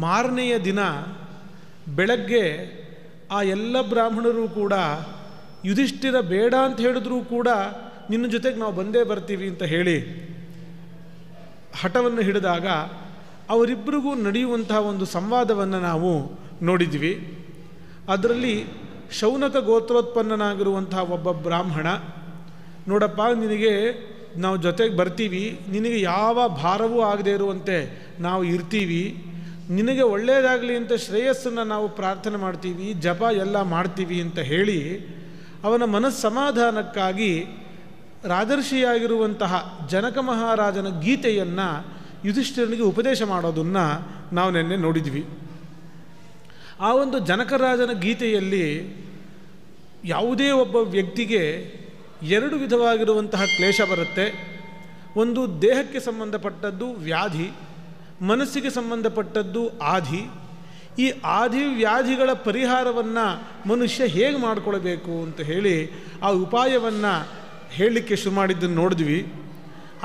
ಮಾರನೆಯ ದಿನ ಬೆಳಗ್ಗೆ ಆ ಎಲ್ಲ ಬ್ರಾಹ್ಮಣರು ಕೂಡ ಯುಧಿಷ್ಠಿರ ಬೇಡ ಅಂತ ಹೇಳಿದ್ರೂ ಕೂಡ ನಿನ್ನ ಜೊತೆಗೆ ನಾವು ಬಂದೇ ಬರ್ತೀವಿ ಅಂತ ಹೇಳಿ ಹಠವನ್ನು ಹಿಡಿದಾಗ ಅವರಿಬ್ಬರಿಗೂ ನಡೆಯುವಂತಹ ಒಂದು ಸಂವಾದವನ್ನು ನಾವು ನೋಡಿದ್ವಿ. ಅದರಲ್ಲಿ ಶೌನಕ ಗೋತ್ರೋತ್ಪನ್ನನಾಗಿರುವಂತಹ ಒಬ್ಬ ಬ್ರಾಹ್ಮಣ, ನೋಡಪ್ಪ ನಿನಗೆ ನಾವು ಜೊತೆಗೆ ಬರ್ತೀವಿ, ನಿನಗೆ ಯಾವ ಭಾರವೂ ಆಗದೇ ಇರುವಂತೆ ನಾವು ಇರ್ತೀವಿ, ನಿನಗೆ ಒಳ್ಳೆಯದಾಗಲಿ ಅಂತ ಶ್ರೇಯಸ್ಸನ್ನು ನಾವು ಪ್ರಾರ್ಥನೆ ಮಾಡ್ತೀವಿ, ಜಪ ಎಲ್ಲ ಮಾಡ್ತೀವಿ ಅಂತ ಹೇಳಿ ಅವನ ಮನಸ್ಸಮಾಧಾನಕ್ಕಾಗಿ ರಾಜರ್ಷಿಯಾಗಿರುವಂತಹ ಜನಕ ಮಹಾರಾಜನ ಗೀತೆಯನ್ನು ಯುಧಿಷ್ಠಿರನಿಗೆ ಉಪದೇಶ ಮಾಡೋದನ್ನು ನಾವು ನಿನ್ನೆ ನೋಡಿದ್ವಿ. ಆ ಒಂದು ಜನಕರಾಜನ ಗೀತೆಯಲ್ಲಿ ಯಾವುದೇ ಒಬ್ಬ ವ್ಯಕ್ತಿಗೆ ಎರಡು ವಿಧವಾಗಿರುವಂತಹ ಕ್ಲೇಶ ಬರುತ್ತೆ. ಒಂದು ದೇಹಕ್ಕೆ ಸಂಬಂಧಪಟ್ಟದ್ದು ವ್ಯಾಧಿ, ಮನಸ್ಸಿಗೆ ಸಂಬಂಧಪಟ್ಟದ್ದು ಆಧಿ. ಈ ಆಧಿ ವ್ಯಾಧಿಗಳ ಪರಿಹಾರವನ್ನು ಮನುಷ್ಯ ಹೇಗೆ ಮಾಡಿಕೊಳ್ಬೇಕು ಅಂತ ಹೇಳಿ ಆ ಉಪಾಯವನ್ನು ಹೇಳಲಿಕ್ಕೆ ಶುರು ಮಾಡಿದ್ದನ್ನು ನೋಡಿದ್ವಿ.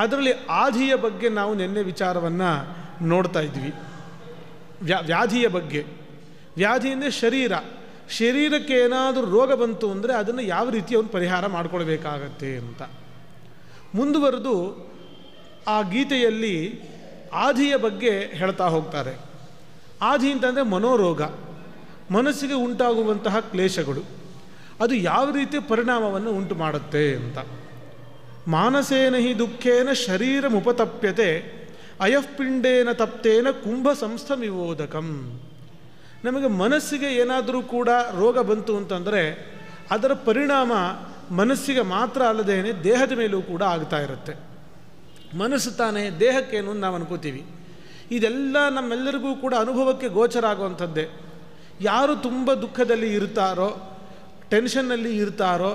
ಅದರಲ್ಲಿ ಆಧಿಯ ಬಗ್ಗೆ ನಾವು ನಿನ್ನೆ ವಿಚಾರವನ್ನು ನೋಡ್ತಾ ಇದ್ವಿ. ವ್ಯಾಧಿಯ ಬಗ್ಗೆ, ವ್ಯಾಧಿ ಅಂದರೆ ಶರೀರಕ್ಕೆ ಏನಾದರೂ ರೋಗ ಬಂತು ಅಂದರೆ ಅದನ್ನು ಯಾವ ರೀತಿ ಅವನು ಪರಿಹಾರ ಮಾಡಿಕೊಳ್ಬೇಕಾಗತ್ತೆ ಅಂತ ಮುಂದುವರೆದು ಆ ಗೀತೆಯಲ್ಲಿ ಆಧಿಯ ಬಗ್ಗೆ ಹೇಳ್ತಾ ಹೋಗ್ತಾರೆ. ಆಧಿ ಅಂತಂದರೆ ಮನೋರೋಗ, ಮನಸ್ಸಿಗೆ ಉಂಟಾಗುವಂತಹ ಕ್ಲೇಶಗಳು, ಅದು ಯಾವ ರೀತಿ ಪರಿಣಾಮವನ್ನು ಉಂಟು ಮಾಡುತ್ತೆ ಅಂತ. ಮಾನಸೇನ ಹಿ ದುಃಖೇನ ಶರೀರಮುಪತಪ್ಯತೆ ಅಯಃಪಿಂಡೇನ ತಪ್ತೇನ ಕುಂಭ ಸಂಸ್ಥಮಿವೋದಕಂ. ನಮಗೆ ಮನಸ್ಸಿಗೆ ಏನಾದರೂ ಕೂಡ ರೋಗ ಬಂತು ಅಂತಂದರೆ ಅದರ ಪರಿಣಾಮ ಮನಸ್ಸಿಗೆ ಮಾತ್ರ ಅಲ್ಲದೇನೆ ದೇಹದ ಮೇಲೂ ಕೂಡ ಆಗ್ತಾ ಇರುತ್ತೆ. ಮನಸ್ಸು ತಾನೇ ದೇಹಕ್ಕೇನು ನಾವು ಅನ್ಕೋತೀವಿ. ಇದೆಲ್ಲ ನಮ್ಮೆಲ್ಲರಿಗೂ ಕೂಡ ಅನುಭವಕ್ಕೆ ಗೋಚರ ಆಗುವಂಥದ್ದೇ. ಯಾರು ತುಂಬ ದುಃಖದಲ್ಲಿ ಇರ್ತಾರೋ, ಟೆನ್ಷನ್ನಲ್ಲಿ ಇರ್ತಾರೋ,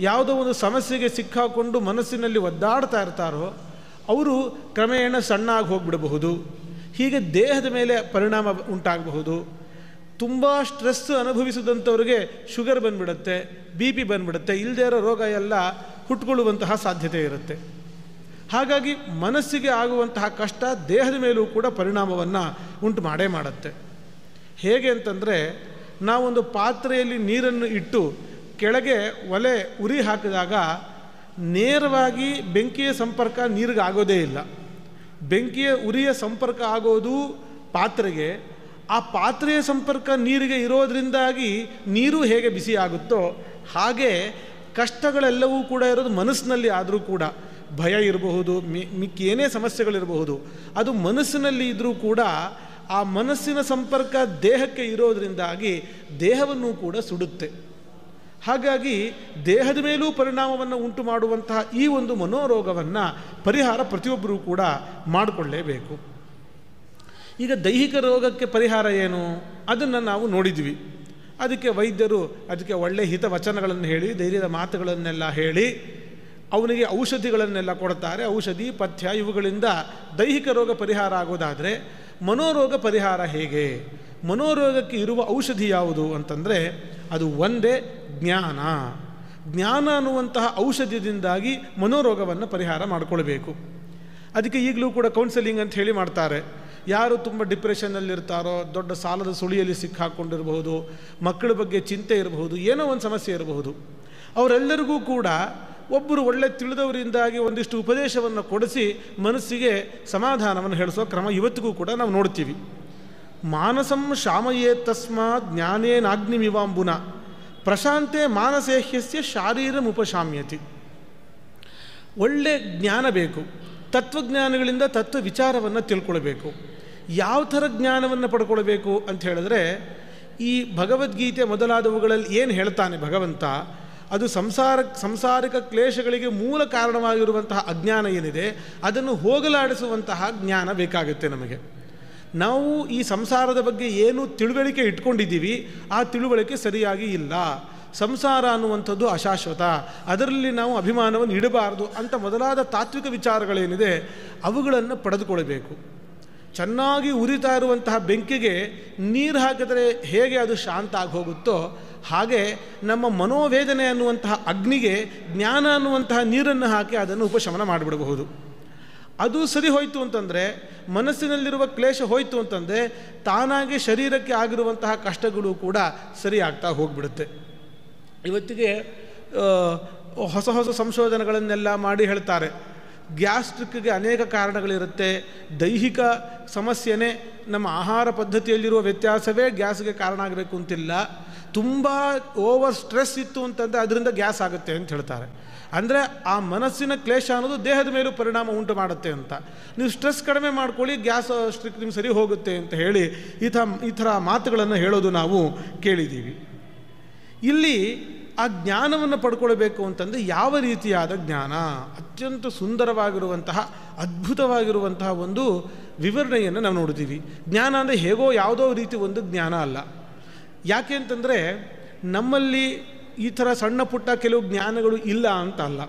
ಯಾವುದೋ ಒಂದು ಸಮಸ್ಯೆಗೆ ಸಿಕ್ಕಾಕೊಂಡು ಮನಸ್ಸಿನಲ್ಲಿ ಒದ್ದಾಡ್ತಾ ಇರ್ತಾರೋ ಅವರು ಕ್ರಮೇಣ ಸಣ್ಣಾಗಿ ಹೋಗಿಬಿಡಬಹುದು. ಹೀಗೆ ದೇಹದ ಮೇಲೆ ಪರಿಣಾಮ ಉಂಟಾಗಬಹುದು. ತುಂಬ ಸ್ಟ್ರೆಸ್ ಅನುಭವಿಸಿದಂಥವ್ರಿಗೆ ಶುಗರ್ ಬಂದುಬಿಡುತ್ತೆ, BP ಬಂದುಬಿಡುತ್ತೆ, ಇಲ್ಲದೇ ಇರೋ ರೋಗ ಎಲ್ಲ ಹುಟ್ಕೊಳ್ಳುವಂತಹ ಸಾಧ್ಯತೆ ಇರುತ್ತೆ. ಹಾಗಾಗಿ ಮನಸ್ಸಿಗೆ ಆಗುವಂತಹ ಕಷ್ಟ ದೇಹದ ಮೇಲೂ ಕೂಡ ಪರಿಣಾಮವನ್ನು ಉಂಟು ಮಾಡೇ ಮಾಡುತ್ತೆ. ಹೇಗೆ ಅಂತಂದರೆ, ನಾವೊಂದು ಪಾತ್ರೆಯಲ್ಲಿ ನೀರನ್ನು ಇಟ್ಟು ಕೆಳಗೆ ಒಲೆ ಉರಿ ಹಾಕಿದಾಗ ನೇರವಾಗಿ ಬೆಂಕಿಯ ಸಂಪರ್ಕ ನೀರಿಗೆ ಆಗೋದೇ ಇಲ್ಲ. ಬೆಂಕಿಯ ಉರಿಯ ಸಂಪರ್ಕ ಆಗೋದು ಪಾತ್ರೆಗೆ, ಆ ಪಾತ್ರೆಯ ಸಂಪರ್ಕ ನೀರಿಗೆ ಇರೋದರಿಂದಾಗಿ ನೀರು ಹೇಗೆ ಬಿಸಿ ಆಗುತ್ತೋ ಹಾಗೆ ಕಷ್ಟಗಳೆಲ್ಲವೂ ಕೂಡ ಇರೋದು ಮನಸ್ಸಿನಲ್ಲಿ. ಆದರೂ ಕೂಡ ಭಯ ಇರಬಹುದು, ಮಿಕ್ಕಿ ಏನೇ ಸಮಸ್ಯೆಗಳಿರಬಹುದು, ಅದು ಮನಸ್ಸಿನಲ್ಲಿ ಇದ್ದರೂ ಕೂಡ ಆ ಮನಸ್ಸಿನ ಸಂಪರ್ಕ ದೇಹಕ್ಕೆ ಇರೋದರಿಂದಾಗಿ ದೇಹವನ್ನು ಕೂಡ ಸುಡುತ್ತೆ. ಹಾಗಾಗಿ ದೇಹದ ಮೇಲೂ ಪರಿಣಾಮವನ್ನು ಉಂಟು ಮಾಡುವಂತಹ ಈ ಒಂದು ಮನೋರೋಗವನ್ನು ಪರಿಹಾರ ಪ್ರತಿಯೊಬ್ಬರೂ ಕೂಡ ಮಾಡಿಕೊಳ್ಳೇಬೇಕು. ಈಗ ದೈಹಿಕ ರೋಗಕ್ಕೆ ಪರಿಹಾರ ಏನು ಅದನ್ನು ನಾವು ನೋಡಿದ್ವಿ. ಅದಕ್ಕೆ ವೈದ್ಯರು ಅದಕ್ಕೆ ಒಳ್ಳೆಯ ಹಿತವಚನಗಳನ್ನು ಹೇಳಿ, ಧೈರ್ಯದ ಮಾತುಗಳನ್ನೆಲ್ಲ ಹೇಳಿ ಅವನಿಗೆ ಔಷಧಿಗಳನ್ನೆಲ್ಲ ಕೊಡ್ತಾರೆ. ಔಷಧಿ, ಪಥ್ಯ ಇವುಗಳಿಂದ ದೈಹಿಕ ರೋಗ ಪರಿಹಾರ ಆಗೋದಾದರೆ ಮನೋರೋಗ ಪರಿಹಾರ ಹೇಗೆ? ಮನೋರೋಗಕ್ಕೆ ಇರುವ ಔಷಧಿ ಯಾವುದು ಅಂತಂದರೆ ಅದು ಒಂದೇ ಜ್ಞಾನ. ಜ್ಞಾನ ಅನ್ನುವಂತಹ ಔಷಧಿಯಿಂದಾಗಿ ಮನೋರೋಗವನ್ನು ಪರಿಹಾರ ಮಾಡಿಕೊಳ್ಬೇಕು. ಅದಕ್ಕೆ ಈಗಲೂ ಕೂಡ ಕೌನ್ಸೆಲಿಂಗ್ ಅಂತ ಹೇಳಿ ಮಾಡ್ತಾರೆ. ಯಾರು ತುಂಬ ಡಿಪ್ರೆಷನ್ನಲ್ಲಿರ್ತಾರೋ, ದೊಡ್ಡ ಸಾಲದ ಸುಳಿಯಲ್ಲಿ ಸಿಕ್ಕಾಕ್ಕೊಂಡಿರಬಹುದು, ಮಕ್ಕಳ ಬಗ್ಗೆ ಚಿಂತೆ ಇರಬಹುದು, ಏನೋ ಒಂದು ಸಮಸ್ಯೆ ಇರಬಹುದು, ಅವರೆಲ್ಲರಿಗೂ ಕೂಡ ಒಬ್ಬರು ಒಳ್ಳೆ ತಿಳಿದವರಿಂದಾಗಿ ಒಂದಿಷ್ಟು ಉಪದೇಶವನ್ನು ಕೊಡಿಸಿ ಮನಸ್ಸಿಗೆ ಸಮಾಧಾನವನ್ನು ಹೇಳಿಸೋ ಕ್ರಮ ಇವತ್ತಿಗೂ ಕೂಡ ನಾವು ನೋಡ್ತೀವಿ. ಮಾನಸಂ ಶಾಮಯೇ ತಸ್ಮಾತ್ ಜ್ಞಾನೇನಾಗ್ನಿಮಿವಾಂಬುನ ಪ್ರಶಾಂತೆ ಮಾನಸೇಹ್ಯಸ್ಯ ಶಾರೀರಮುಪಶಾಮ್ಯತಿ. ಒಳ್ಳೆ ಜ್ಞಾನ ಬೇಕು. ತತ್ವಜ್ಞಾನಗಳಿಂದ ತತ್ವ ವಿಚಾರವನ್ನು ತಿಳ್ಕೊಳ್ಬೇಕು. ಯಾವ ಥರ ಜ್ಞಾನವನ್ನು ಪಡ್ಕೊಳ್ಬೇಕು ಅಂತ ಹೇಳಿದ್ರೆ, ಈ ಭಗವದ್ಗೀತೆ ಮೊದಲಾದವುಗಳಲ್ಲಿ ಏನು ಹೇಳ್ತಾನೆ ಭಗವಂತ, ಅದು ಸಂಸಾರಿಕ ಕ್ಲೇಶಗಳಿಗೆ ಮೂಲ ಕಾರಣವಾಗಿರುವಂತಹ ಅಜ್ಞಾನ ಏನಿದೆ ಅದನ್ನು ಹೋಗಲಾಡಿಸುವಂತಹ ಜ್ಞಾನ ಬೇಕಾಗುತ್ತೆ ನಮಗೆ. ನಾವು ಈ ಸಂಸಾರದ ಬಗ್ಗೆ ಏನು ತಿಳುವಳಿಕೆ ಇಟ್ಕೊಂಡಿದ್ದೀವಿ ಆ ತಿಳುವಳಿಕೆ ಸರಿಯಾಗಿ ಇಲ್ಲ. ಸಂಸಾರ ಅನ್ನುವಂಥದ್ದು ಅಶಾಶ್ವತ, ಅದರಲ್ಲಿ ನಾವು ಅಭಿಮಾನವನ್ನು ಇಡಬಾರ್ದು ಅಂತ ಮೊದಲಾದ ತಾತ್ವಿಕ ವಿಚಾರಗಳೇನಿದೆ ಅವುಗಳನ್ನು ಪಡೆದುಕೊಳ್ಬೇಕು. ಚೆನ್ನಾಗಿ ಉರಿತಾ ಇರುವಂತಹ ಬೆಂಕಿಗೆ ನೀರು ಹಾಕಿದರೆ ಹೇಗೆ ಅದು ಶಾಂತ ಆಗಿ ಹೋಗುತ್ತೋ ಹಾಗೆ ನಮ್ಮ ಮನೋವೇದನೆ ಅನ್ನುವಂತಹ ಅಗ್ನಿಗೆ ಜ್ಞಾನ ಅನ್ನುವಂತಹ ನೀರನ್ನು ಹಾಕಿ ಅದನ್ನು ಉಪಶಮನ ಮಾಡಿಬಿಡಬಹುದು. ಅದು ಸರಿ ಹೋಯಿತು ಅಂತಂದರೆ, ಮನಸ್ಸಿನಲ್ಲಿರುವ ಕ್ಲೇಶ ಹೋಯಿತು ಅಂತಂದರೆ ತಾನಾಗಿ ಶರೀರಕ್ಕೆ ಆಗಿರುವಂತಹ ಕಷ್ಟಗಳು ಕೂಡ ಸರಿ ಆಗ್ತಾ ಹೋಗಿಬಿಡುತ್ತೆ. ಇವತ್ತಿಗೆ ಹೊಸ ಹೊಸ ಸಂಶೋಧನೆಗಳನ್ನೆಲ್ಲ ಮಾಡಿ ಹೇಳ್ತಾರೆ, ಗ್ಯಾಸ್ಟ್ರಿಕ್ಗೆ ಅನೇಕ ಕಾರಣಗಳಿರುತ್ತೆ. ದೈಹಿಕ ಸಮಸ್ಯೆನೇ, ನಮ್ಮ ಆಹಾರ ಪದ್ಧತಿಯಲ್ಲಿರುವ ವ್ಯತ್ಯಾಸವೇ ಗ್ಯಾಸ್ಗೆ ಕಾರಣ ಆಗಬೇಕು ಅಂತಿಲ್ಲ. ತುಂಬ ಓವರ್ ಸ್ಟ್ರೆಸ್ ಇತ್ತು ಅಂತಂದರೆ ಅದರಿಂದ ಗ್ಯಾಸ್ ಆಗುತ್ತೆ ಅಂತ ಹೇಳ್ತಾರೆ. ಅಂದರೆ ಆ ಮನಸ್ಸಿನ ಕ್ಲೇಶ ಅನ್ನೋದು ದೇಹದ ಮೇಲೂ ಪರಿಣಾಮ ಉಂಟು ಮಾಡುತ್ತೆ ಅಂತ. ನೀವು ಸ್ಟ್ರೆಸ್ ಕಡಿಮೆ ಮಾಡ್ಕೊಳ್ಳಿ, ಗ್ಯಾಸ್ ಅಷ್ಟಕ್ಕೆ ನಿಮ್ಗೆ ಸರಿ ಹೋಗುತ್ತೆ ಅಂತ ಹೇಳಿ ಈ ಥರ ಮಾತುಗಳನ್ನು ಹೇಳೋದು ನಾವು ಕೇಳಿದ್ದೀವಿ. ಇಲ್ಲಿ ಆ ಜ್ಞಾನವನ್ನು ಪಡ್ಕೊಳ್ಬೇಕು ಅಂತಂದರೆ ಯಾವ ರೀತಿಯಾದ ಜ್ಞಾನ? ಅತ್ಯಂತ ಸುಂದರವಾಗಿರುವಂತಹ ಅದ್ಭುತವಾಗಿರುವಂತಹ ಒಂದು ವಿವರಣೆಯನ್ನು ನಾವು ನೋಡ್ತೀವಿ. ಜ್ಞಾನ ಅಂದರೆ ಹೇಗೋ ಯಾವುದೋ ರೀತಿ ಒಂದು ಜ್ಞಾನ ಅಲ್ಲ. ಯಾಕೆ ಅಂತಂದರೆ ನಮ್ಮಲ್ಲಿ ಈ ಥರ ಸಣ್ಣ ಪುಟ್ಟ ಕೆಲವು ಜ್ಞಾನಗಳು ಇಲ್ಲ ಅಂತ ಅಲ್ಲ.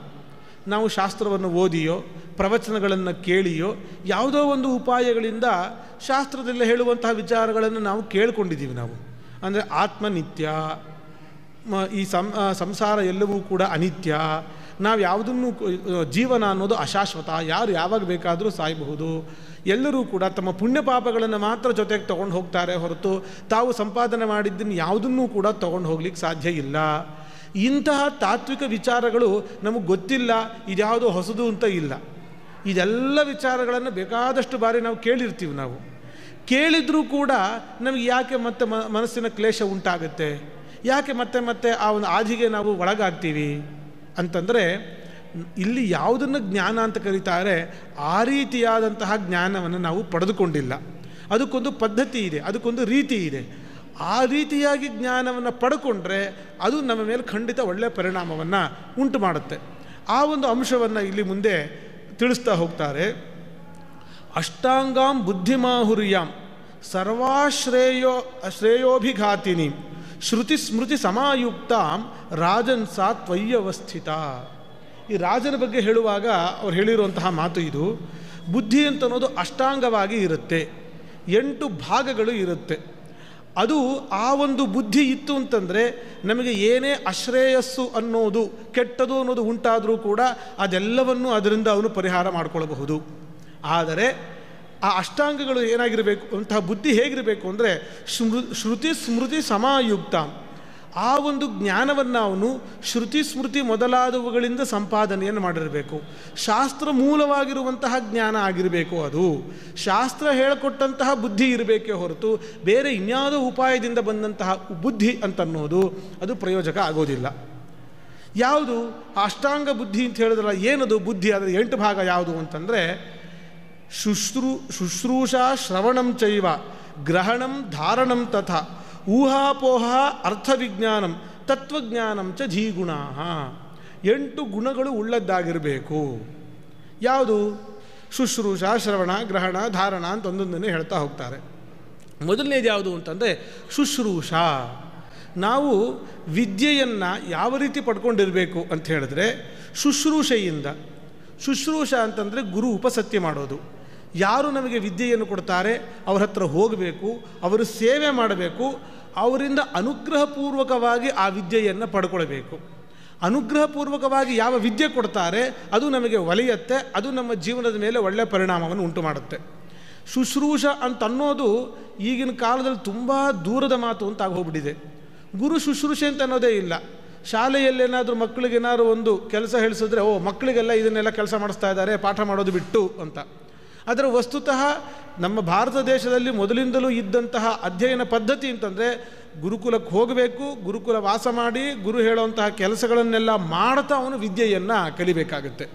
ನಾವು ಶಾಸ್ತ್ರವನ್ನು ಓದಿಯೋ ಪ್ರವಚನಗಳನ್ನು ಕೇಳಿಯೋ ಯಾವುದೋ ಒಂದು ಉಪಾಯಗಳಿಂದ ಶಾಸ್ತ್ರದಲ್ಲಿ ಹೇಳುವಂತಹ ವಿಚಾರಗಳನ್ನು ನಾವು ಕೇಳ್ಕೊಂಡಿದ್ದೀವಿ. ನಾವು ಅಂದರೆ ಆತ್ಮನಿತ್ಯ, ಈ ಸಂಸಾರ ಎಲ್ಲವೂ ಕೂಡ ಅನಿತ್ಯ, ನಾವು ಯಾವುದನ್ನು ಜೀವನ ಅನ್ನೋದು ಅಶಾಶ್ವತ, ಯಾರು ಯಾವಾಗ ಬೇಕಾದರೂ ಸಾಯಬಹುದು, ಎಲ್ಲರೂ ಕೂಡ ತಮ್ಮ ಪುಣ್ಯ ಪಾಪಗಳನ್ನು ಮಾತ್ರ ಜೊತೆಗೆ ತೊಗೊಂಡು ಹೋಗ್ತಾರೆ ಹೊರತು ತಾವು ಸಂಪಾದನೆ ಮಾಡಿದ್ದನ್ನು ಯಾವುದನ್ನೂ ಕೂಡ ತೊಗೊಂಡು ಹೋಗ್ಲಿಕ್ಕೆ ಸಾಧ್ಯ ಇಲ್ಲ. ಇಂತಹ ತಾತ್ವಿಕ ವಿಚಾರಗಳು ನಮಗೆ ಗೊತ್ತಿಲ್ಲ, ಇದ್ಯಾವುದೋ ಹೊಸದು ಅಂತ ಇಲ್ಲ. ಇದೆಲ್ಲ ವಿಚಾರಗಳನ್ನು ಬೇಕಾದಷ್ಟು ಬಾರಿ ನಾವು ಕೇಳಿರ್ತೀವಿ. ನಾವು ಕೇಳಿದರೂ ಕೂಡ ನಮಗೆ ಯಾಕೆ ಮತ್ತೆ ಮನಸ್ಸಿನ ಕ್ಲೇಶ ಉಂಟಾಗುತ್ತೆ, ಯಾಕೆ ಮತ್ತೆ ಮತ್ತೆ ಆ ಒಂದು ಆದಿಗೆ ನಾವು ಒಳಗಾಗ್ತೀವಿ ಅಂತಂದರೆ, ಇಲ್ಲಿ ಯಾವುದನ್ನು ಜ್ಞಾನ ಅಂತ ಕರೀತಾರೆ ಆ ರೀತಿಯಾದಂತಹ ಜ್ಞಾನವನ್ನು ನಾವು ಪಡೆದುಕೊಂಡಿಲ್ಲ. ಅದಕ್ಕೊಂದು ಪದ್ಧತಿ ಇದೆ, ಅದಕ್ಕೊಂದು ರೀತಿ ಇದೆ. ಆ ರೀತಿಯಾಗಿ ಜ್ಞಾನವನ್ನು ಪಡ್ಕೊಂಡ್ರೆ ಅದು ನಮ್ಮ ಮೇಲೆ ಖಂಡಿತ ಒಳ್ಳೆಯ ಪರಿಣಾಮವನ್ನು ಉಂಟು ಮಾಡುತ್ತೆ. ಆ ಒಂದು ಅಂಶವನ್ನು ಇಲ್ಲಿ ಮುಂದೆ ತಿಳಿಸ್ತಾ ಹೋಗ್ತಾರೆ. ಅಷ್ಟಾಂಗಾಂ ಬುದ್ಧಿಮಾಹುರ್ಯಾಂ ಶ್ರೇಯೋಭಿಘಾತಿನಿ ಶ್ರುತಿ ಸ್ಮೃತಿ ಸಮಾಯುಕ್ತಾಂ ರಾಜನ್ ಸಾ ತ್ವಯ್ಯವಸ್ಥಿತ. ಈ ರಾಜನ ಬಗ್ಗೆ ಹೇಳುವಾಗ ಅವ್ರು ಹೇಳಿರುವಂತಹ ಮಾತು ಇದು. ಬುದ್ಧಿ ಅಂತ ಅನ್ನೋದು ಅಷ್ಟಾಂಗವಾಗಿ ಇರುತ್ತೆ, 8 ಭಾಗಗಳು ಇರುತ್ತೆ. ಅದು ಆ ಒಂದು ಬುದ್ಧಿ ಇತ್ತು ಅಂತಂದರೆ ನಮಗೆ ಏನೇ ಅಶ್ರೇಯಸ್ಸು ಅನ್ನೋದು, ಕೆಟ್ಟದು ಅನ್ನೋದು ಉಂಟಾದರೂ ಕೂಡ ಅದೆಲ್ಲವನ್ನೂ ಅದರಿಂದ ಅವನು ಪರಿಹಾರ ಮಾಡಿಕೊಳ್ಳಬಹುದು. ಆದರೆ ಆ ಅಷ್ಟಾಂಗಗಳು ಏನಾಗಿರಬೇಕು, ಅಂತಹ ಬುದ್ಧಿ ಹೇಗಿರಬೇಕು ಅಂದರೆ ಶ್ರುತಿ ಸ್ಮೃತಿ ಸಮಾಯುಕ್ತ. ಆ ಒಂದು ಜ್ಞಾನವನ್ನು ಅವನು ಶ್ರುತಿ ಸ್ಮೃತಿ ಮೊದಲಾದವುಗಳಿಂದ ಸಂಪಾದನೆಯನ್ನು ಮಾಡಿರಬೇಕು. ಶಾಸ್ತ್ರ ಮೂಲವಾಗಿರುವಂತಹ ಜ್ಞಾನ ಆಗಿರಬೇಕು. ಅದು ಶಾಸ್ತ್ರ ಹೇಳಿಕೊಟ್ಟಂತಹ ಬುದ್ಧಿ ಇರಬೇಕೇ ಹೊರತು ಬೇರೆ ಇನ್ಯಾವುದೋ ಉಪಾಯದಿಂದ ಬಂದಂತಹ ಬುದ್ಧಿ ಅಂತನ್ನೋದು ಅದು ಪ್ರಯೋಜಕ ಆಗೋದಿಲ್ಲ. ಯಾವುದು ಅಷ್ಟಾಂಗ ಬುದ್ಧಿ ಅಂತ ಹೇಳಿದ್ರಲ್ಲ, ಏನದು ಬುದ್ಧಿ? ಅದರ 8 ಭಾಗ ಯಾವುದು ಅಂತಂದರೆ ಶುಶ್ರೂಷಾ ಶ್ರವಣಂ ಚೈವ ಗ್ರಹಣಂ ಧಾರಣಂ ತಥಾ ಊಹಾಪೋಹ ಅರ್ಥವಿಜ್ಞಾನಂ ತತ್ವಜ್ಞಾನಂ ಚ ಧೀಗುಣಾ. 8 ಗುಣಗಳು ಉಳ್ಳದ್ದಾಗಿರಬೇಕು. ಯಾವುದು? ಶುಶ್ರೂಷಾ, ಶ್ರವಣ, ಗ್ರಹಣ, ಧಾರಣ ಅಂತ ಒಂದೊಂದನ್ನೇ ಹೇಳ್ತಾ ಹೋಗ್ತಾರೆ. ಮೊದಲನೇದು ಯಾವುದು ಅಂತಂದರೆ ಶುಶ್ರೂಷಾ. ನಾವು ವಿದ್ಯೆಯನ್ನು ಯಾವ ರೀತಿ ಪಡ್ಕೊಂಡಿರಬೇಕು ಅಂತ ಹೇಳಿದ್ರೆ ಶುಶ್ರೂಷೆಯಿಂದ. ಶುಶ್ರೂಷಾ ಅಂತಂದರೆ ಗುರು ಉಪಸತ್ಯ ಮಾಡೋದು. ಯಾರು ನಮಗೆ ವಿದ್ಯೆಯನ್ನು ಕೊಡ್ತಾರೆ ಅವ್ರ ಹತ್ರ ಹೋಗಬೇಕು, ಅವರು ಸೇವೆ ಮಾಡಬೇಕು, ಅವರಿಂದ ಅನುಗ್ರಹಪೂರ್ವಕವಾಗಿ ಆ ವಿದ್ಯೆಯನ್ನು ಪಡ್ಕೊಳ್ಬೇಕು. ಅನುಗ್ರಹಪೂರ್ವಕವಾಗಿ ಯಾವ ವಿದ್ಯೆ ಕೊಡ್ತಾರೆ ಅದು ನಮಗೆ ಒಲಿಯುತ್ತೆ, ಅದು ನಮ್ಮ ಜೀವನದ ಮೇಲೆ ಒಳ್ಳೆಯ ಪರಿಣಾಮವನ್ನು ಉಂಟು ಮಾಡುತ್ತೆ. ಶುಶ್ರೂಷ ಅಂತನ್ನೋದು ಈಗಿನ ಕಾಲದಲ್ಲಿ ತುಂಬ ದೂರದ ಮಾತು ಅಂತ ಆಗೋಗ್ಬಿಟ್ಟಿದೆ. ಗುರು ಶುಶ್ರೂಷೆ ಅಂತ ಅನ್ನೋದೇ ಇಲ್ಲ. ಶಾಲೆಯಲ್ಲೇನಾದರೂ ಮಕ್ಕಳಿಗೇನಾದ್ರು ಒಂದು ಕೆಲಸ ಹೇಳಿಸಿದ್ರೆ, ಮಕ್ಕಳಿಗೆಲ್ಲ ಇದನ್ನೆಲ್ಲ ಕೆಲಸ ಮಾಡಿಸ್ತಾ ಇದ್ದಾರೆ, ಪಾಠ ಮಾಡೋದು ಬಿಟ್ಟು ಅಂತ. ಆದರೆ ವಸ್ತುತಃ ನಮ್ಮ ಭಾರತ ದೇಶದಲ್ಲಿ ಮೊದಲಿಂದಲೂ ಇದ್ದಂತಹ ಅಧ್ಯಯನ ಪದ್ಧತಿ ಅಂತಂದರೆ ಗುರುಕುಲಕ್ಕೆ ಹೋಗಬೇಕು, ಗುರುಕುಲ ವಾಸ ಮಾಡಿ ಗುರು ಹೇಳುವಂತಹ ಕೆಲಸಗಳನ್ನೆಲ್ಲ ಮಾಡ್ತಾ ಅವನು ವಿದ್ಯೆಯನ್ನು ಕಲಿಬೇಕಾಗುತ್ತೆ.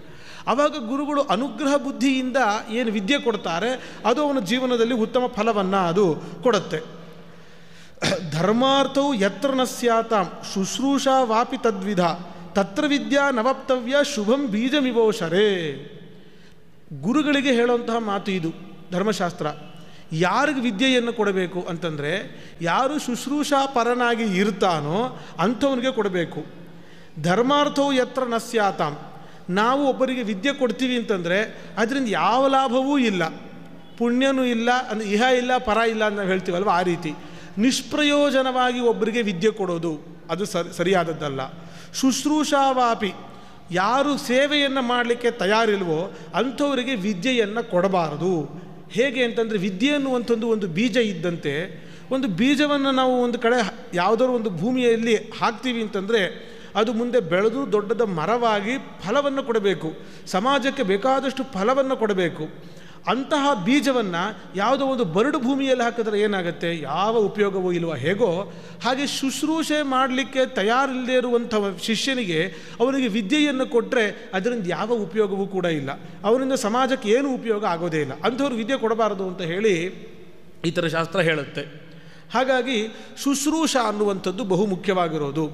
ಆವಾಗ ಗುರುಗಳು ಅನುಗ್ರಹ ಬುದ್ಧಿಯಿಂದ ಏನು ವಿದ್ಯೆ ಕೊಡ್ತಾರೆ ಅದು ಅವನ ಜೀವನದಲ್ಲಿ ಉತ್ತಮ ಫಲವನ್ನು ಅದು ಕೊಡುತ್ತೆ. ಧರ್ಮಾರ್ಥವು ಯತ್ರ ನ ಸ್ಯಾತಾಂ ಶುಶ್ರೂಷಾ ವಾಪಿ ತದ್ವಿಧ ತತ್ರ ವಿದ್ಯಾ ನವಪ್ತವ್ಯ ಶುಭಂ ಬೀಜಮಿವೋಷರೇ. ಗುರುಗಳಿಗೆ ಹೇಳುವಂತಹ ಮಾತು ಇದು ಧರ್ಮಶಾಸ್ತ್ರ. ಯಾರಿಗೆ ವಿದ್ಯೆಯನ್ನು ಕೊಡಬೇಕು ಅಂತಂದರೆ ಯಾರು ಶುಶ್ರೂಷಾ ಪರನಾಗಿ ಇರ್ತಾನೋ ಅಂಥವನಿಗೆ ಕೊಡಬೇಕು. ಧರ್ಮಾರ್ಥವು ಯತ್ರ ನ ಸ್ಯಾತಾಂ. ನಾವು ಒಬ್ಬರಿಗೆ ವಿದ್ಯೆ ಕೊಡ್ತೀವಿ ಅಂತಂದರೆ ಅದರಿಂದ ಯಾವ ಲಾಭವೂ ಇಲ್ಲ, ಪುಣ್ಯನೂ ಇಲ್ಲ, ಅಂದರೆ ಇಹ ಇಲ್ಲ ಪರ ಇಲ್ಲ ಅಂತ ನಾವು ಹೇಳ್ತೀವಲ್ವ, ಆ ರೀತಿ ನಿಷ್ಪ್ರಯೋಜನವಾಗಿ ಒಬ್ಬರಿಗೆ ವಿದ್ಯೆ ಕೊಡೋದು ಅದು ಸರಿಯಾದದ್ದಲ್ಲ. ಶುಶ್ರೂಷಾವಾಪಿ ಯಾರು ಸೇವೆಯನ್ನು ಮಾಡಲಿಕ್ಕೆ ತಯಾರಿಲ್ವೋ ಅಂಥವರಿಗೆ ವಿದ್ಯೆಯನ್ನು ಕೊಡಬಾರದು. ಹೇಗೆ ಅಂತಂದರೆ ವಿದ್ಯೆ ಅನ್ನುವಂಥದ್ದು ಒಂದು ಬೀಜ ಇದ್ದಂತೆ. ಒಂದು ಬೀಜವನ್ನು ನಾವು ಒಂದು ಕಡೆ ಯಾವುದಾದ್ರು ಒಂದು ಭೂಮಿಯಲ್ಲಿ ಹಾಕ್ತೀವಿ ಅಂತಂದರೆ ಅದು ಮುಂದೆ ಬೆಳೆದು ದೊಡ್ಡದ ಮರವಾಗಿ ಫಲವನ್ನು ಕೊಡಬೇಕು, ಸಮಾಜಕ್ಕೆ ಬೇಕಾದಷ್ಟು ಫಲವನ್ನು ಕೊಡಬೇಕು. ಅಂತಹ ಬೀಜವನ್ನು ಯಾವುದೋ ಒಂದು ಬರಡು ಭೂಮಿಯಲ್ಲಿ ಹಾಕಿದ್ರೆ ಏನಾಗುತ್ತೆ, ಯಾವ ಉಪಯೋಗವೂ ಇಲ್ವ. ಹೇಗೋ ಹಾಗೆ ಶುಶ್ರೂಷೆ ಮಾಡಲಿಕ್ಕೆ ತಯಾರಿಲ್ಲದೆ ಇರುವಂಥ ಶಿಷ್ಯನಿಗೆ ಅವನಿಗೆ ವಿದ್ಯೆಯನ್ನು ಕೊಟ್ಟರೆ ಅದರಿಂದ ಯಾವ ಉಪಯೋಗವೂ ಕೂಡ ಇಲ್ಲ, ಅವನಿಂದ ಸಮಾಜಕ್ಕೆ ಏನು ಉಪಯೋಗ ಆಗೋದೇ ಇಲ್ಲ. ಅಂಥವ್ರು ವಿದ್ಯೆ ಕೊಡಬಾರದು ಅಂತ ಹೇಳಿ ಈ ಥರ ಶಾಸ್ತ್ರ ಹೇಳುತ್ತೆ. ಹಾಗಾಗಿ ಶುಶ್ರೂಷಾ ಅನ್ನುವಂಥದ್ದು ಬಹು ಮುಖ್ಯವಾಗಿರೋದು.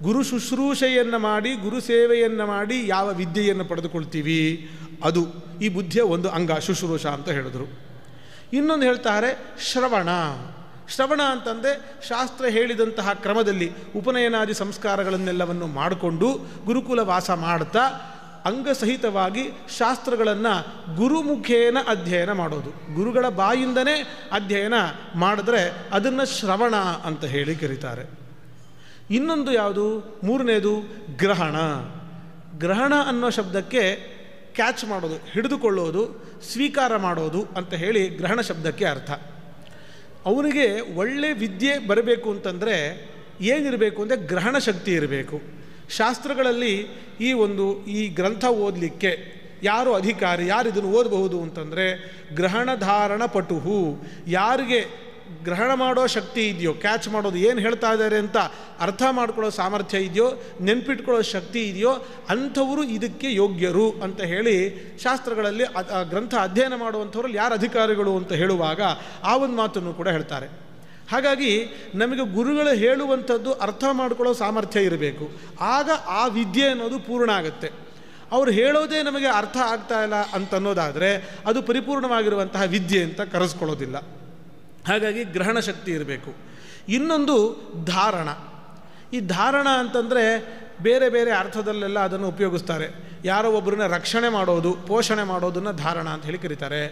ಗುರು ಶುಶ್ರೂಷೆಯನ್ನು ಮಾಡಿ, ಗುರು ಸೇವೆಯನ್ನು ಮಾಡಿ ಯಾವ ವಿದ್ಯೆಯನ್ನು ಪಡೆದುಕೊಳ್ತೀವಿ ಅದು ಈ ಬುದ್ಧಿಯ ಒಂದು ಅಂಗ ಶುಶ್ರೂಷಾ ಅಂತ ಹೇಳಿದ್ರು. ಇನ್ನೊಂದು ಹೇಳ್ತಾರೆ ಶ್ರವಣ. ಶ್ರವಣ ಅಂತಂದರೆ ಶಾಸ್ತ್ರ ಹೇಳಿದಂತಹ ಕ್ರಮದಲ್ಲಿ ಉಪನಯನಾದಿ ಸಂಸ್ಕಾರಗಳನ್ನೆಲ್ಲವನ್ನು ಮಾಡಿಕೊಂಡು ಗುರುಕುಲ ವಾಸ ಮಾಡ್ತಾ ಅಂಗಸಹಿತವಾಗಿ ಶಾಸ್ತ್ರಗಳನ್ನು ಗುರುಮುಖೇನ ಅಧ್ಯಯನ ಮಾಡೋದು. ಗುರುಗಳ ಬಾಯಿಂದನೇ ಅಧ್ಯಯನ ಮಾಡಿದ್ರೆ ಅದನ್ನು ಶ್ರವಣ ಅಂತ ಹೇಳಿ ಕರೀತಾರೆ. ಇನ್ನೊಂದು ಯಾವುದು, ಮೂರನೇದು ಗ್ರಹಣ. ಗ್ರಹಣ ಅನ್ನೋ ಶಬ್ದಕ್ಕೆ ಕ್ಯಾಚ್ ಮಾಡೋದು, ಹಿಡಿದುಕೊಳ್ಳೋದು, ಸ್ವೀಕಾರ ಮಾಡೋದು ಅಂತ ಹೇಳಿ ಗ್ರಹಣ ಶಬ್ದಕ್ಕೆ ಅರ್ಥ. ಅವನಿಗೆ ಒಳ್ಳೆ ವಿದ್ಯೆ ಬರಬೇಕು ಅಂತಂದರೆ ಏನಿರಬೇಕು ಅಂದರೆ ಗ್ರಹಣ ಶಕ್ತಿ ಇರಬೇಕು. ಶಾಸ್ತ್ರಗಳಲ್ಲಿ ಈ ಗ್ರಂಥ ಓದಲಿಕ್ಕೆ ಯಾರು ಅಧಿಕಾರಿ, ಯಾರು ಇದನ್ನು ಓದಬಹುದು ಅಂತಂದರೆ ಗ್ರಹಣ ಧಾರಣ ಪಟುಹು. ಯಾರಿಗೆ ಗ್ರಹಣ ಮಾಡೋ ಶಕ್ತಿ ಇದೆಯೋ, ಕ್ಯಾಚ್ ಮಾಡೋದು, ಏನು ಹೇಳ್ತಾ ಇದ್ದಾರೆ ಅಂತ ಅರ್ಥ ಮಾಡ್ಕೊಳ್ಳೋ ಸಾಮರ್ಥ್ಯ ಇದೆಯೋ, ನೆನ್ಪಿಟ್ಕೊಳ್ಳೋ ಶಕ್ತಿ ಇದೆಯೋ ಅಂಥವರು ಇದಕ್ಕೆ ಯೋಗ್ಯರು ಅಂತ ಹೇಳಿ ಶಾಸ್ತ್ರಗಳಲ್ಲಿ ಗ್ರಂಥ ಅಧ್ಯಯನ ಮಾಡುವಂಥವ್ರಲ್ಲಿ ಯಾರು ಅಧಿಕಾರಿಗಳು ಅಂತ ಹೇಳುವಾಗ ಆ ಒಂದು ಮಾತನ್ನು ಕೂಡ ಹೇಳ್ತಾರೆ. ಹಾಗಾಗಿ ನಮಗೆ ಗುರುಗಳು ಹೇಳುವಂಥದ್ದು ಅರ್ಥ ಮಾಡ್ಕೊಳ್ಳೋ ಸಾಮರ್ಥ್ಯ ಇರಬೇಕು, ಆಗ ಆ ವಿದ್ಯೆ ಅನ್ನೋದು ಪೂರ್ಣ ಆಗುತ್ತೆ. ಅವ್ರು ಹೇಳೋದೇ ನಮಗೆ ಅರ್ಥ ಆಗ್ತಾ ಇಲ್ಲ ಅಂತನ್ನೋದಾದರೆ ಅದು ಪರಿಪೂರ್ಣವಾಗಿರುವಂತಹ ವಿದ್ಯೆ ಅಂತ ಕರೆಸ್ಕೊಳ್ಳೋದಿಲ್ಲ. ಹಾಗಾಗಿ ಗ್ರಹಣ ಶಕ್ತಿ ಇರಬೇಕು. ಇನ್ನೊಂದು ಧಾರಣ. ಈ ಧಾರಣ ಅಂತಂದರೆ ಬೇರೆ ಬೇರೆ ಅರ್ಥದಲ್ಲೆಲ್ಲ ಅದನ್ನು ಉಪಯೋಗಿಸ್ತಾರೆ. ಯಾರೋ ಒಬ್ಬರನ್ನ ರಕ್ಷಣೆ ಮಾಡೋದು, ಪೋಷಣೆ ಮಾಡೋದನ್ನು ಧಾರಣ ಅಂತ ಹೇಳಿ ಕರೀತಾರೆ.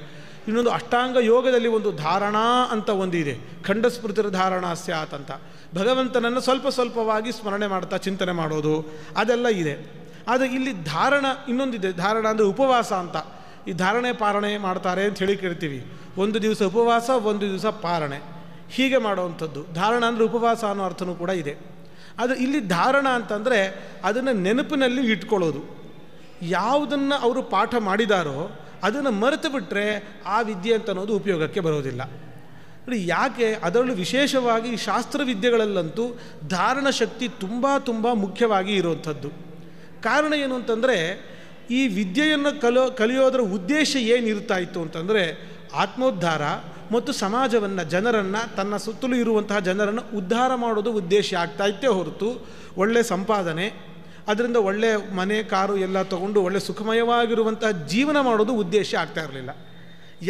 ಇನ್ನೊಂದು ಅಷ್ಟಾಂಗ ಯೋಗದಲ್ಲಿ ಒಂದು ಧಾರಣಾ ಅಂತ ಒಂದು ಇದೆ, ಖಂಡಸ್ಮೃತಿರ ಧಾರಣಾ ಸ್ಯಾತ್ ಅಂತ. ಭಗವಂತನನ್ನು ಸ್ವಲ್ಪ ಸ್ವಲ್ಪವಾಗಿ ಸ್ಮರಣೆ ಮಾಡ್ತಾ ಚಿಂತನೆ ಮಾಡೋದು ಅದೆಲ್ಲ ಇದೆ. ಆದರೆ ಇಲ್ಲಿ ಧಾರಣ ಇನ್ನೊಂದಿದೆ. ಧಾರಣ ಅಂದರೆ ಉಪವಾಸ ಅಂತ. ಈ ಧಾರಣೆ ಪಾರಣೆ ಮಾಡ್ತಾರೆ ಅಂತ ಹೇಳಿ ಕೇಳ್ತೀವಿ. ಒಂದು ದಿವಸ ಉಪವಾಸ, ಒಂದು ದಿವಸ ಪಾರಣೆ, ಹೀಗೆ ಮಾಡೋವಂಥದ್ದು. ಧಾರಣ ಅಂದರೆ ಉಪವಾಸ ಅನ್ನೋ ಅರ್ಥನೂ ಕೂಡ ಇದೆ. ಆದರೆ ಇಲ್ಲಿ ಧಾರಣ ಅಂತಂದರೆ ಅದನ್ನು ನೆನಪಿನಲ್ಲಿ ಇಟ್ಕೊಳ್ಳೋದು. ಯಾವುದನ್ನು ಅವರು ಪಾಠ ಮಾಡಿದಾರೋ ಅದನ್ನು ಮರೆತು ಬಿಟ್ಟರೆ ಆ ವಿದ್ಯೆ ಅಂತ ಅನ್ನೋದು ಉಪಯೋಗಕ್ಕೆ ಬರೋದಿಲ್ಲ. ನೋಡಿ ಯಾಕೆ, ಅದರಲ್ಲೂ ವಿಶೇಷವಾಗಿ ಶಾಸ್ತ್ರವಿದ್ಯೆಗಳಲ್ಲಂತೂ ಧಾರಣ ಶಕ್ತಿ ತುಂಬ ತುಂಬ ಮುಖ್ಯವಾಗಿ ಇರುವಂಥದ್ದು. ಕಾರಣ ಏನು ಅಂತಂದರೆ ಈ ವಿದ್ಯೆಯನ್ನು ಕಲಿಯೋದರ ಉದ್ದೇಶ ಏನಿರ್ತಾ ಇತ್ತು ಅಂತಂದರೆ ಆತ್ಮೋದ್ಧಾರ ಮತ್ತು ಸಮಾಜವನ್ನು, ಜನರನ್ನು, ತನ್ನ ಸುತ್ತಲೂ ಇರುವಂತಹ ಜನರನ್ನು ಉದ್ಧಾರ ಮಾಡೋದು ಉದ್ದೇಶ ಆಗ್ತಾ ಇತ್ತೇ ಹೊರತು ಒಳ್ಳೆಯ ಸಂಪಾದನೆ, ಅದರಿಂದ ಒಳ್ಳೆ ಮನೆ ಕಾರು ಎಲ್ಲ ತಗೊಂಡು ಒಳ್ಳೆ ಸುಖಮಯವಾಗಿರುವಂತಹ ಜೀವನ ಮಾಡೋದು ಉದ್ದೇಶ ಆಗ್ತಾ ಇರಲಿಲ್ಲ.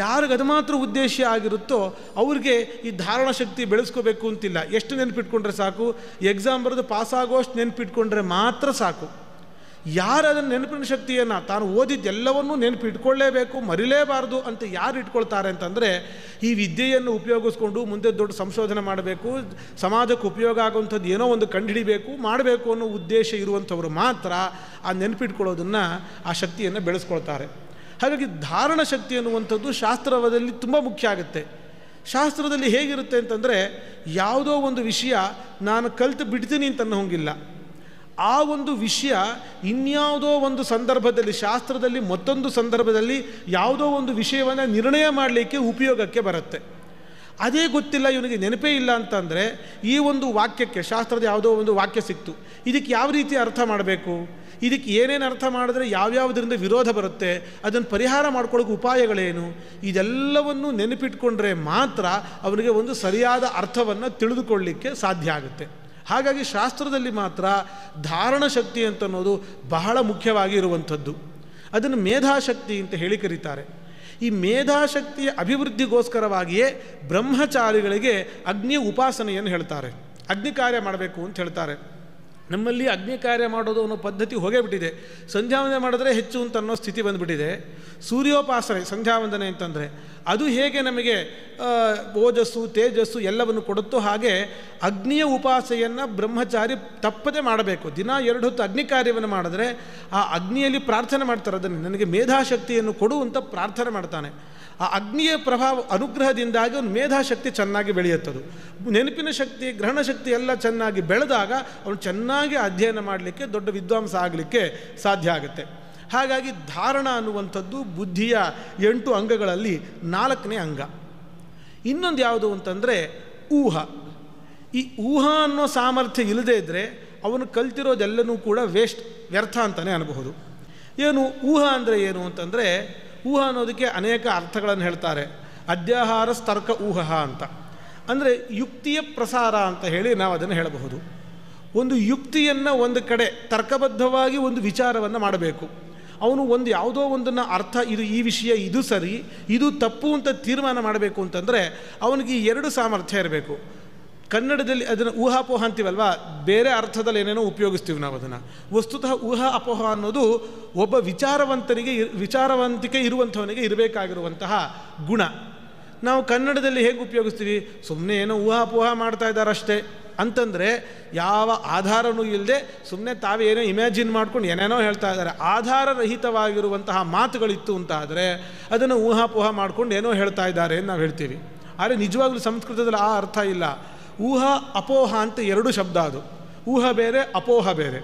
ಯಾರಿಗೆ ಅದು ಮಾತ್ರ ಉದ್ದೇಶ ಆಗಿರುತ್ತೋ ಅವ್ರಿಗೆ ಈ ಧಾರಣ ಶಕ್ತಿ ಬೆಳೆಸ್ಕೋಬೇಕು ಅಂತಿಲ್ಲ. ಎಷ್ಟು ನೆನಪಿಟ್ಕೊಂಡ್ರೆ ಸಾಕು, ಎಕ್ಸಾಮ್ ಬರೆದು ಪಾಸಾಗೋಷ್ಟು ನೆನಪಿಟ್ಕೊಂಡ್ರೆ ಮಾತ್ರ ಸಾಕು. ಯಾರು ಅದನ್ನು ನೆನಪಿನ ಶಕ್ತಿಯನ್ನು ತಾನು ಓದಿದ್ದೆಲ್ಲವನ್ನೂ ನೆನಪಿಟ್ಕೊಳ್ಳೇಬೇಕು, ಮರಿಲೇಬಾರ್ದು ಅಂತ ಯಾರು ಇಟ್ಕೊಳ್ತಾರೆ ಅಂತಂದರೆ ಈ ವಿದ್ಯೆಯನ್ನು ಉಪಯೋಗಿಸ್ಕೊಂಡು ಮುಂದೆ ದೊಡ್ಡ ಸಂಶೋಧನೆ ಮಾಡಬೇಕು, ಸಮಾಜಕ್ಕೆ ಉಪಯೋಗ ಆಗುವಂಥದ್ದು ಏನೋ ಒಂದು ಕಂಡುಹಿಡಿಬೇಕು, ಮಾಡಬೇಕು ಅನ್ನೋ ಉದ್ದೇಶ ಇರುವಂಥವ್ರು ಮಾತ್ರ ಆ ನೆನಪಿಟ್ಕೊಳ್ಳೋದನ್ನು, ಆ ಶಕ್ತಿಯನ್ನು ಬೆಳೆಸ್ಕೊಳ್ತಾರೆ. ಹಾಗಾಗಿ ಧಾರಣ ಶಕ್ತಿ ಅನ್ನುವಂಥದ್ದು ಶಾಸ್ತ್ರದಲ್ಲಿ ತುಂಬ ಮುಖ್ಯ ಆಗುತ್ತೆ. ಶಾಸ್ತ್ರದಲ್ಲಿ ಹೇಗಿರುತ್ತೆ ಅಂತಂದರೆ ಯಾವುದೋ ಒಂದು ವಿಷಯ ನಾನು ಕಲಿತು ಬಿಡ್ತೀನಿ ಅಂತ ಅನ್ನೋಂಗಿಲ್ಲ. ಆ ಒಂದು ವಿಷಯ ಇನ್ಯಾವುದೋ ಒಂದು ಸಂದರ್ಭದಲ್ಲಿ, ಶಾಸ್ತ್ರದಲ್ಲಿ ಮತ್ತೊಂದು ಸಂದರ್ಭದಲ್ಲಿ ಯಾವುದೋ ಒಂದು ವಿಷಯವನ್ನು ನಿರ್ಣಯ ಮಾಡಲಿಕ್ಕೆ ಉಪಯೋಗಕ್ಕೆ ಬರುತ್ತೆ. ಅದೇ ಗೊತ್ತಿಲ್ಲ, ಇವನಿಗೆ ನೆನಪೇ ಇಲ್ಲ ಅಂತಂದರೆ ಈ ಒಂದು ವಾಕ್ಯಕ್ಕೆ, ಶಾಸ್ತ್ರದ ಯಾವುದೋ ಒಂದು ವಾಕ್ಯ ಸಿಕ್ತು, ಇದಕ್ಕೆ ಯಾವ ರೀತಿ ಅರ್ಥ ಮಾಡಬೇಕು, ಇದಕ್ಕೆ ಏನೇನು ಅರ್ಥ ಮಾಡಿದ್ರೆ ಯಾವ್ಯಾವುದರಿಂದ ವಿರೋಧ ಬರುತ್ತೆ, ಅದನ್ನು ಪರಿಹಾರ ಮಾಡ್ಕೊಳ್ಳೋಕೆ ಉಪಾಯಗಳೇನು, ಇದೆಲ್ಲವನ್ನು ನೆನಪಿಟ್ಕೊಂಡ್ರೆ ಮಾತ್ರ ಅವನಿಗೆ ಒಂದು ಸರಿಯಾದ ಅರ್ಥವನ್ನು ತಿಳಿದುಕೊಳ್ಳಲಿಕ್ಕೆ ಸಾಧ್ಯ ಆಗುತ್ತೆ. ಹಾಗಾಗಿ ಶಾಸ್ತ್ರದಲ್ಲಿ ಮಾತ್ರ ಧಾರಣ ಶಕ್ತಿ ಅಂತನ್ನೋದು ಬಹಳ ಮುಖ್ಯವಾಗಿ ಇರುವಂಥದ್ದು. ಅದನ್ನು ಮೇಧಾಶಕ್ತಿ ಅಂತ ಹೇಳಿ ಕರೀತಾರೆ. ಈ ಮೇಧಾಶಕ್ತಿಯ ಅಭಿವೃದ್ಧಿಗೋಸ್ಕರವಾಗಿಯೇ ಬ್ರಹ್ಮಚಾರಿಗಳಿಗೆ ಅಗ್ನಿಯ ಉಪಾಸನೆಯನ್ನು ಹೇಳ್ತಾರೆ. ಅಗ್ನಿ ಕಾರ್ಯ ಮಾಡಬೇಕು ಅಂತ ಹೇಳ್ತಾರೆ. ನಮ್ಮಲ್ಲಿ ಅಗ್ನಿ ಕಾರ್ಯ ಮಾಡೋದು ಅನ್ನೋ ಪದ್ಧತಿ ಹೋಗೇ ಬಿಟ್ಟಿದೆ. ಸಂಧ್ಯಾವಂದನೆ ಮಾಡಿದ್ರೆ ಹೆಚ್ಚು ಅಂತ ಅನ್ನೋ ಸ್ಥಿತಿ ಬಂದುಬಿಟ್ಟಿದೆ. ಸೂರ್ಯೋಪಾಸನೆ ಸಂಧ್ಯಾವಂದನೆ ಅಂತಂದರೆ ಅದು ಹೇಗೆ ನಮಗೆ ಓಜಸ್ಸು ತೇಜಸ್ಸು ಎಲ್ಲವನ್ನು ಕೊಡುತ್ತೋ ಹಾಗೆ ಅಗ್ನಿಯ ಉಪಾಸೆಯನ್ನು ಬ್ರಹ್ಮಚಾರಿ ತಪ್ಪದೆ ಮಾಡಬೇಕು. ದಿನ 2 ಹೊತ್ತು ಅಗ್ನಿ ಕಾರ್ಯವನ್ನು ಮಾಡಿದ್ರೆ ಆ ಅಗ್ನಿಯಲ್ಲಿ ಪ್ರಾರ್ಥನೆ ಮಾಡ್ತಾರೆ, ಅದನ್ನು ನನಗೆ ಮೇಧಾಶಕ್ತಿಯನ್ನು ಕೊಡು ಅಂತ ಪ್ರಾರ್ಥನೆ ಮಾಡ್ತಾನೆ. ಆ ಅಗ್ನಿಯ ಪ್ರಭಾವ ಅನುಗ್ರಹದಿಂದಾಗಿ ಅವನು ಮೇಧಾಶಕ್ತಿ ಚೆನ್ನಾಗಿ ಬೆಳೆಯುತ್ತದು. ನೆನಪಿನ ಶಕ್ತಿ, ಗ್ರಹಣ ಶಕ್ತಿ ಎಲ್ಲ ಚೆನ್ನಾಗಿ ಬೆಳೆದಾಗ ಅವನು ಚೆನ್ನಾಗಿ ಅಧ್ಯಯನ ಮಾಡಲಿಕ್ಕೆ, ದೊಡ್ಡ ವಿದ್ವಾಂಸ ಆಗಲಿಕ್ಕೆ ಸಾಧ್ಯ ಆಗುತ್ತೆ. ಹಾಗಾಗಿ ಧಾರಣ ಅನ್ನುವಂಥದ್ದು ಬುದ್ಧಿಯ 8 ಅಂಗಗಳಲ್ಲಿ 4ನೇ ಅಂಗ. ಇನ್ನೊಂದು ಯಾವುದು ಅಂತಂದರೆ ಊಹ. ಈ ಊಹ ಅನ್ನೋ ಸಾಮರ್ಥ್ಯ ಇಲ್ಲದೇ ಇದ್ದರೆ ಅವನು ಕಲ್ತಿರೋದೆಲ್ಲನೂ ಕೂಡ ವ್ಯರ್ಥ ಅಂತಲೇ ಅನ್ನಬಹುದು. ಏನು ಊಹ ಅಂದರೆ ಏನು ಅಂತಂದರೆ, ಊಹ ಅನ್ನೋದಕ್ಕೆ ಅನೇಕ ಅರ್ಥಗಳನ್ನು ಹೇಳ್ತಾರೆ. ಅಧ್ಯಾಹಾರ ಸ್ತರ್ಕ ಊಹ ಅಂತ ಅಂದರೆ ಯುಕ್ತಿಯ ಪ್ರಸಾರ ಅಂತ ಹೇಳಿ ನಾವು ಅದನ್ನು ಹೇಳಬಹುದು. ಒಂದು ಯುಕ್ತಿಯನ್ನು ಒಂದು ಕಡೆ ತರ್ಕಬದ್ಧವಾಗಿ ಒಂದು ವಿಚಾರವನ್ನು ಮಾಡಬೇಕು. ಅವನು ಒಂದು ಯಾವುದೋ ಒಂದನ್ನು ಅರ್ಥ, ಇದು ಈ ವಿಷಯ ಇದು ಸರಿ ಇದು ತಪ್ಪು ಅಂತ ತೀರ್ಮಾನ ಮಾಡಬೇಕು ಅಂತಂದರೆ ಅವನಿಗೆ 2 ಸಾಮರ್ಥ್ಯ ಇರಬೇಕು. ಕನ್ನಡದಲ್ಲಿ ಅದನ್ನು ಊಹಾಪೋಹ ಅಂತೀವಲ್ವ, ಬೇರೆ ಅರ್ಥದಲ್ಲಿ ಏನೇನೋ ಉಪಯೋಗಿಸ್ತೀವಿ ನಾವು ಅದನ್ನು. ವಸ್ತುತಃ ಊಹಾ ಅಪೋಹ ಅನ್ನೋದು ಒಬ್ಬ ವಿಚಾರವಂತಿಕೆ ಇರುವಂಥವನಿಗೆ ಇರಬೇಕಾಗಿರುವಂತಹ ಗುಣ. ನಾವು ಕನ್ನಡದಲ್ಲಿ ಹೇಗೆ ಉಪಯೋಗಿಸ್ತೀವಿ, ಸುಮ್ಮನೆ ಏನೋ ಊಹಾಪೋಹ ಮಾಡ್ತಾ ಇದ್ದಾರಷ್ಟೇ ಅಂತಂದರೆ ಯಾವ ಆಧಾರವೂ ಇಲ್ಲದೆ ಸುಮ್ಮನೆ ತಾವೇ ಏನೋ ಇಮ್ಯಾಜಿನ್ ಮಾಡ್ಕೊಂಡು ಏನೇನೋ ಹೇಳ್ತಾ ಇದ್ದಾರೆ. ಆಧಾರರಹಿತವಾಗಿರುವಂತಹ ಮಾತುಗಳಿತ್ತು ಅಂತ ಆದರೆ ಅದನ್ನು ಊಹಾಪೋಹ ಮಾಡ್ಕೊಂಡು ಏನೋ ಹೇಳ್ತಾ ಇದ್ದಾರೆ ಅಂತ ನಾವು ಹೇಳ್ತೀವಿ. ಆದರೆ ನಿಜವಾಗ್ಲೂ ಸಂಸ್ಕೃತದಲ್ಲಿ ಆ ಅರ್ಥ ಇಲ್ಲ. ಊಹಾ ಅಪೋಹ ಅಂತ 2 ಶಬ್ದ ಅದು. ಊಹ ಬೇರೆ, ಅಪೋಹ ಬೇರೆ.